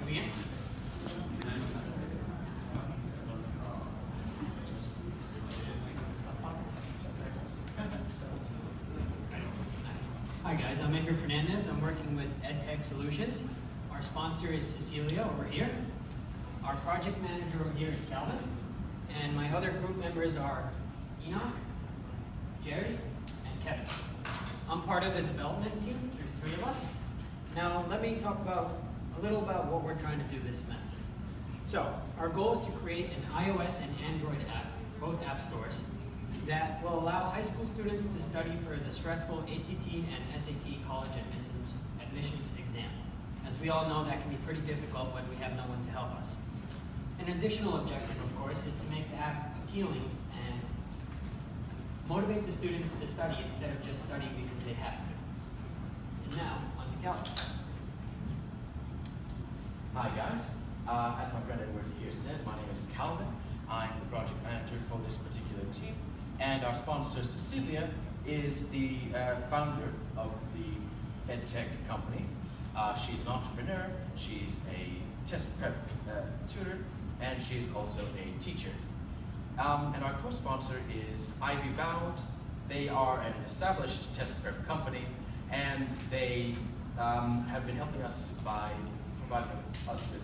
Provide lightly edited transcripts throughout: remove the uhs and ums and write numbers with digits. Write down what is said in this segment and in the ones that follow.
Can we begin? Hi guys, I'm Edgar Fernandez. I'm working with EdTech Solutions. Our sponsor is Cecilia over here. Our project manager over here is Calvin. And my other group members are Enoch, Jerry, and Kevin. I'm part of the development team. There's 3 of us. Now let me talk a little about what we're trying to do this semester. So our goal is to create an iOS and Android app, both app stores, that will allow high school students to study for the stressful ACT and SAT college admissions exam. As we all know, that can be pretty difficult when we have no one to help us. An additional objective, of course, is to make the app appealing and motivate the students to study instead of just studying because they have to. And now, on to Calvin. Hi guys, as my friend Edward here said, my name is Calvin. I'm the project manager for this particular team, and our sponsor Cecilia is the founder of the EdTech company. She's an entrepreneur, she's a test prep tutor, and she's also a teacher. And our co-sponsor is Ivy Bound. They are an established test prep company, and they have been helping us by providing us with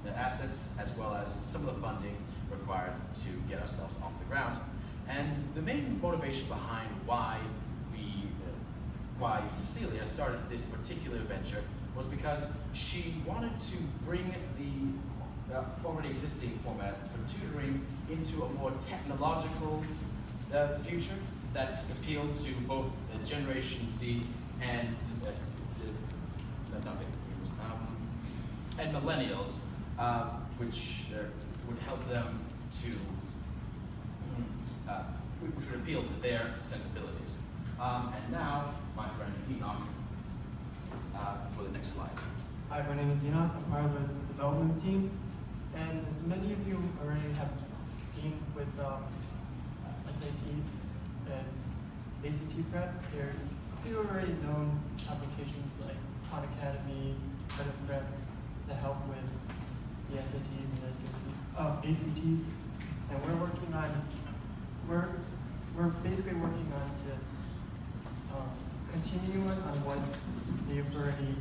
the assets as well as some of the funding required to get ourselves off the ground. And the main motivation behind why Cecilia started this particular venture was because she wanted to bring the already existing format for tutoring into a more technological future that appealed to both Generation Z and and millennials, which would help them to, which would appeal to their sensibilities. And now, my friend Enoch, for the next slide. Hi, my name is Enoch. I'm part of the development team. And as many of you already have seen with SAT and ACT prep, there's a few already known applications like Khan Academy, Credit Prep, that help with the SATs and ACTs. And we're basically working on to continue on what they've already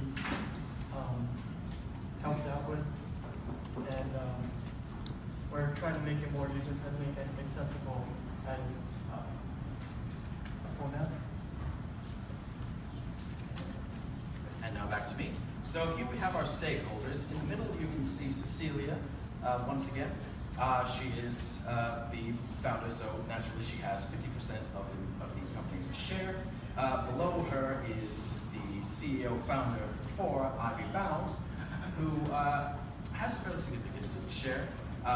helped out with. And we're trying to make it more user-friendly and accessible as a format. And now back to me. So here we have our stakeholders. In the middle you can see Cecilia, once again. She is the founder, so naturally she has 50% of the company's share. Below her is the CEO founder for Ivy Bound, who has a fairly significant share,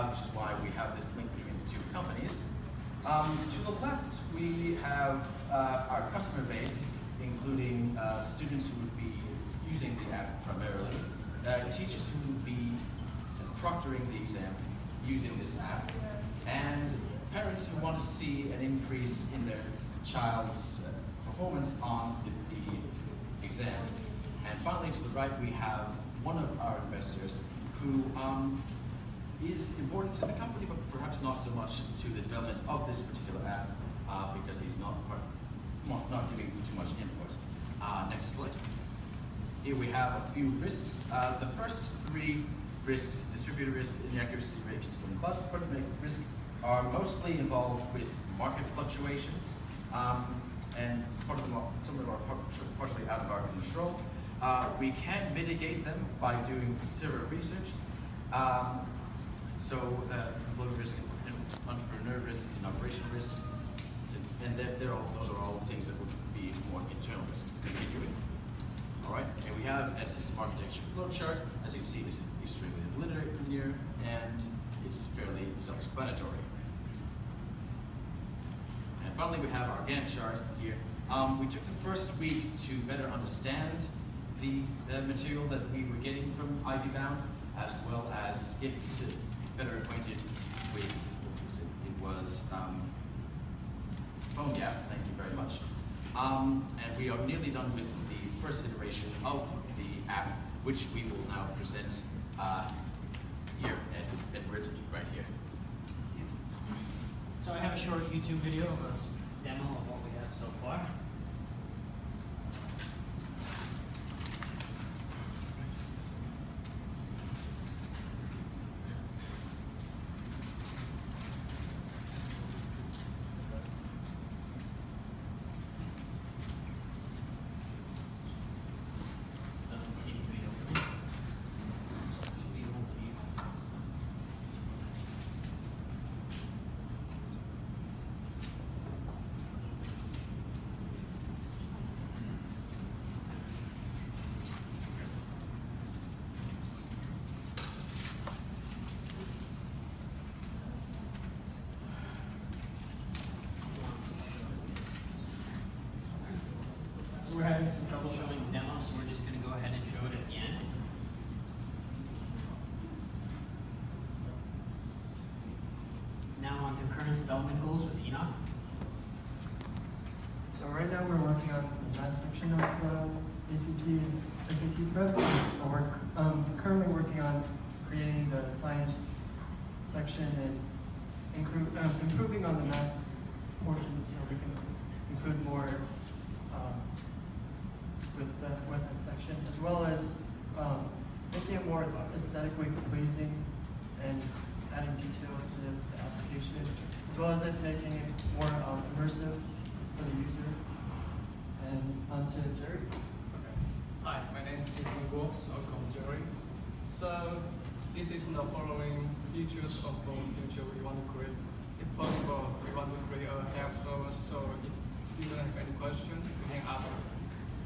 which is why we have this link between the 2 companies. To the left, we have our customer base, including students who would be using the app primarily, teachers who would be proctoring the exam using this app, and parents who want to see an increase in their child's performance on the exam. And finally, to the right, we have one of our investors who is important to the company, but perhaps not so much to the development of this particular app, because he's not giving too much input. Next slide. Here we have a few risks. The first 3 risks, distributed risk, inaccuracy risk, and product risk, are mostly involved with market fluctuations, and some of them are partially out of our control. We can mitigate them by doing considerable research. Employee risk, entrepreneur risk, and operational risk, and those are all things that would be more internal risk. Continuing. All right, and we have a system architecture flowchart. As you can see, this is extremely linear, and it's fairly self-explanatory. And finally, we have our Gantt chart here. We took the first week to better understand the material that we were getting from Ivy Bound, as well as get better acquainted with, it was PhoneGap, thank you very much. And we are nearly done with the first iteration of the app, which we will now present here, Edward, right here. So I have a short YouTube video of a demo of what we have so far. So we're having some trouble showing the demo, so we're just going to go ahead and show it at the end. Now on to current development goals with Enoch. So right now we're working on the math section of ACT and SAT prep. We're currently working on creating the science section and improving on the math portion so we can include more with that section, as well as making it more aesthetically pleasing and adding detail to the application, as well as making it more immersive for the user. And on to Jerry. Okay. Hi, my name is Jason Guo, so I'll call Jerry. So this is the following features of the future we want to create. If possible, we want to create a help service, so if students have any question, we can ask them.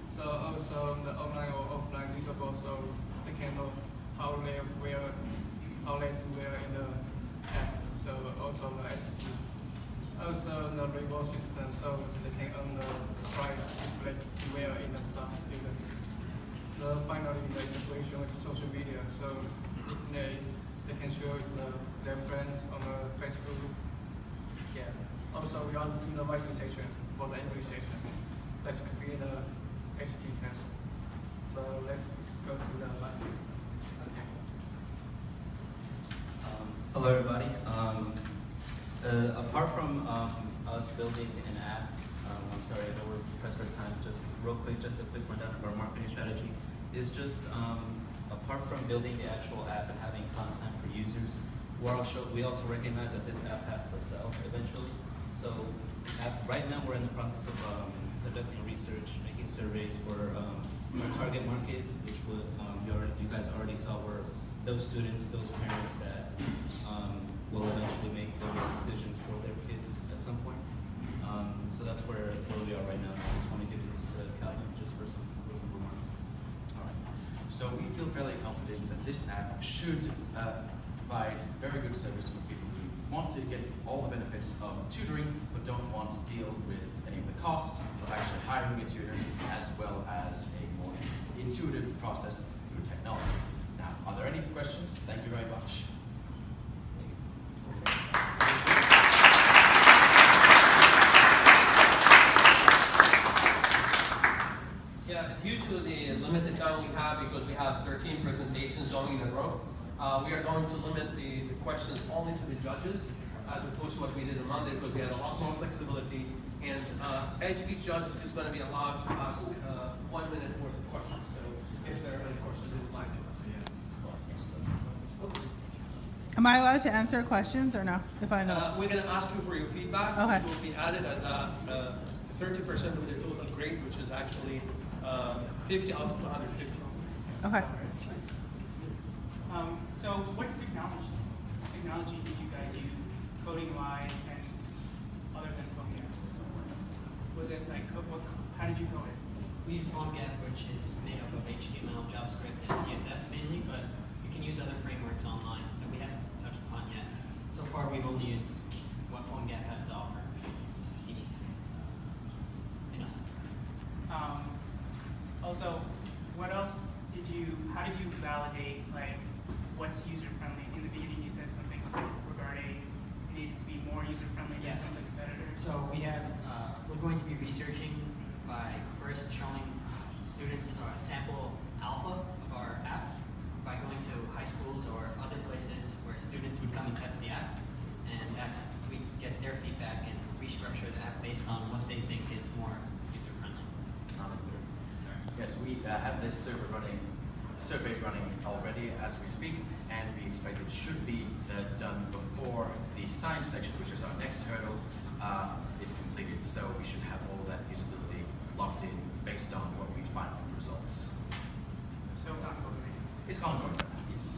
So also the online or offline readable, so they can know how they wear in the app. So also the SAT. Also the reward system, so they can earn the prize if they wear in the club student. Finally, the integration with social media, so if they can share with their friends on the Facebook. Yeah. Also, we want to do the writing section for the English section. Let's create the ACT test. So let's go to the writing. Okay. Hello, everybody. Apart from us building an app, I'm sorry, I know we're pressed for time. Just real quick, just a quick rundown of our marketing strategy. Is just apart from building the actual app and having content for users, we also recognize that this app has to sell eventually. So right now we're in the process of conducting research, making surveys for our target market, which would you guys already saw were those students, those parents that will eventually make those decisions for their kids at some point. So that's where we are right now. I just want to give it to Calvin just for some closing remarks. All right. So we feel fairly confident that this app should provide very good service for people who want to get all the benefits of tutoring but don't want to deal with any of the costs of actually hiring a tutor, as well as a more intuitive process through technology. Now, are there any questions? Thank you very much. Yeah, due to the limited time we have, because we have 13 presentations going in a row, we are going to limit the questions only to the judges, as opposed to what we did on Monday, because we had a lot more flexibility. And each judge is going to be allowed to ask 1 minute worth of questions. So if there are any questions they would like to ask. Am I allowed to answer questions or no? If I know. We're going to ask you for your feedback, Okay. which will be added as 30% of the total grade, which is actually 50 out of 150. Okay. So what technology did you guys use coding-wise and other than PhoneGap? Was it like, how did you code it? We use PhoneGap, which is made up of HTML, JavaScript, and CSS mainly, but you can use other frameworks online that we haven't touched upon yet. So far, we've only used what PhoneGap has to offer. Seems enough. Also, what else how did you validate like what's user-friendly? In the beginning you said something regarding it needed to be more user-friendly than Yes. some of the competitors. So we have, we're going to be researching by first showing students a sample alpha of our app by going to high schools schools or other places where students would come and test the app, and we get their feedback and restructure the app based on what they think is more user-friendly. Yes, we have this survey running already as we speak, and we expect it should be done before the science section, which is our next hurdle, is completed. So we should have all that usability locked in based on what we find from the results. So it's ongoing. It's ongoing right now, yes.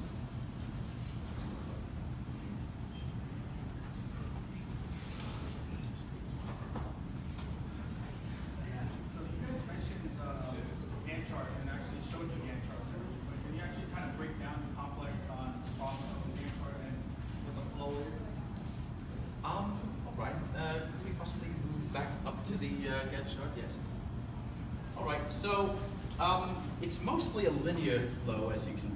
So you guys mentioned Gantt chart and actually showed the Gantt chart. But can you actually kind of break down the complex on the process of the Gantt chart and what the flow is? All right. Could we possibly move back up to the Gantt chart? Yes. All right. So it's mostly a linear flow, as you can.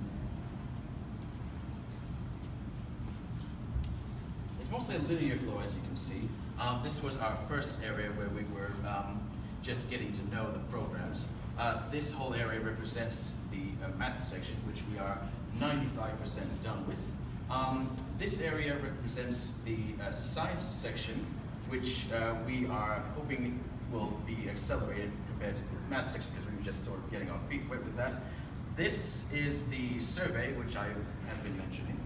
It's mostly a linear flow, as you can see. This was our first area where we were just getting to know the programs. This whole area represents the math section, which we are 95% done with. This area represents the science section, which we are hoping will be accelerated compared to the math section because we were just sort of getting our feet wet with that. This is the survey, which I have been mentioning.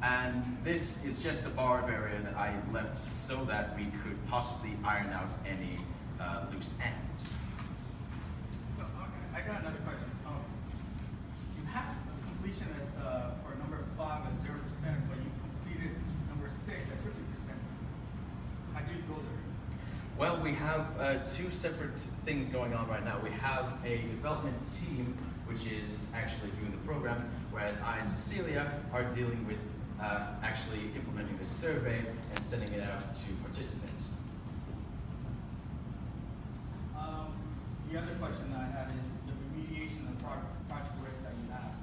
And this is just a bar of area that I left so that we could possibly iron out any loose ends. So, okay, I got another question. You have a completion that's for number 5 at 0%, but you completed number 6 at 50%. How do you go there? Well, we have two separate things going on right now. We have a development team which is actually doing the program, whereas I and Cecilia are dealing with actually implementing the survey and sending it out to participants. The other question I had is the remediation of project risk that you have.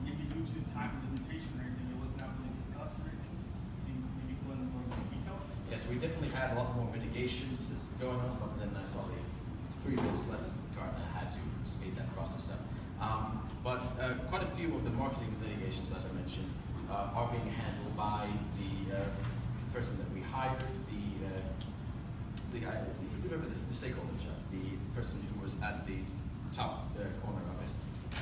Maybe due to time limitation or anything, it was not really discussed or anything. Maybe go into more detail. Yes, we definitely had a lot more mitigations going on, but then I saw the 3 minutes left in the card and I had to speed that process up. But quite a few of the marketing litigations, as I mentioned, are being handled by the person that we hired, the guy, remember this, the stakeholder chat, the person who was at the top corner of it.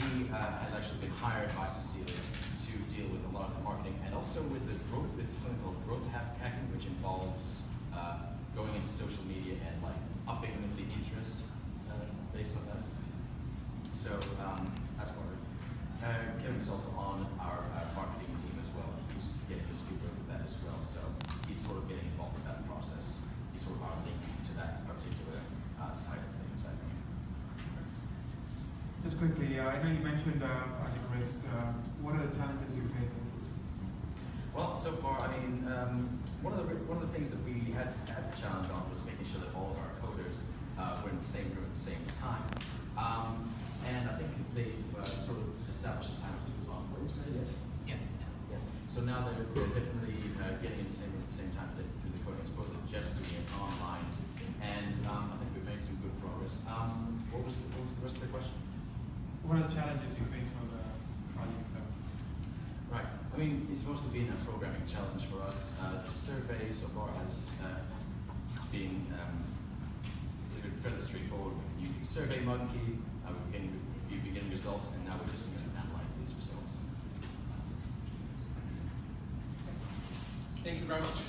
He has actually been hired by Cecilia to deal with a lot of the marketing and also with the growth, with something called growth hacking, which involves going into social media and like upping the interest based on that. So that's one of it. Kevin is also on our marketing team as well. He's getting his feedback with that as well. So he's sort of getting involved with that process. He's sort of our link to that particular side of things, I think. Just quickly, I know you mentioned project risk. What are the challenges you're facing? Well, so far, I mean, one of the things that we had the challenge on was making sure that all of our coders were in the same room at the same time. And I think they've sort of established a time it was on Wednesday, yes? Yes. Yeah. So now they're definitely getting in the same room at the same time to do the coding, as opposed to just doing it online. And I think we've made some good progress. What was the rest of the question? What are the challenges you face for the project itself? Right. I mean, it's mostly been a programming challenge for us. The survey so far has been fairly straightforward. We've been using SurveyMonkey. We're getting results, and now we're just going to analyze these results. Thank you very much.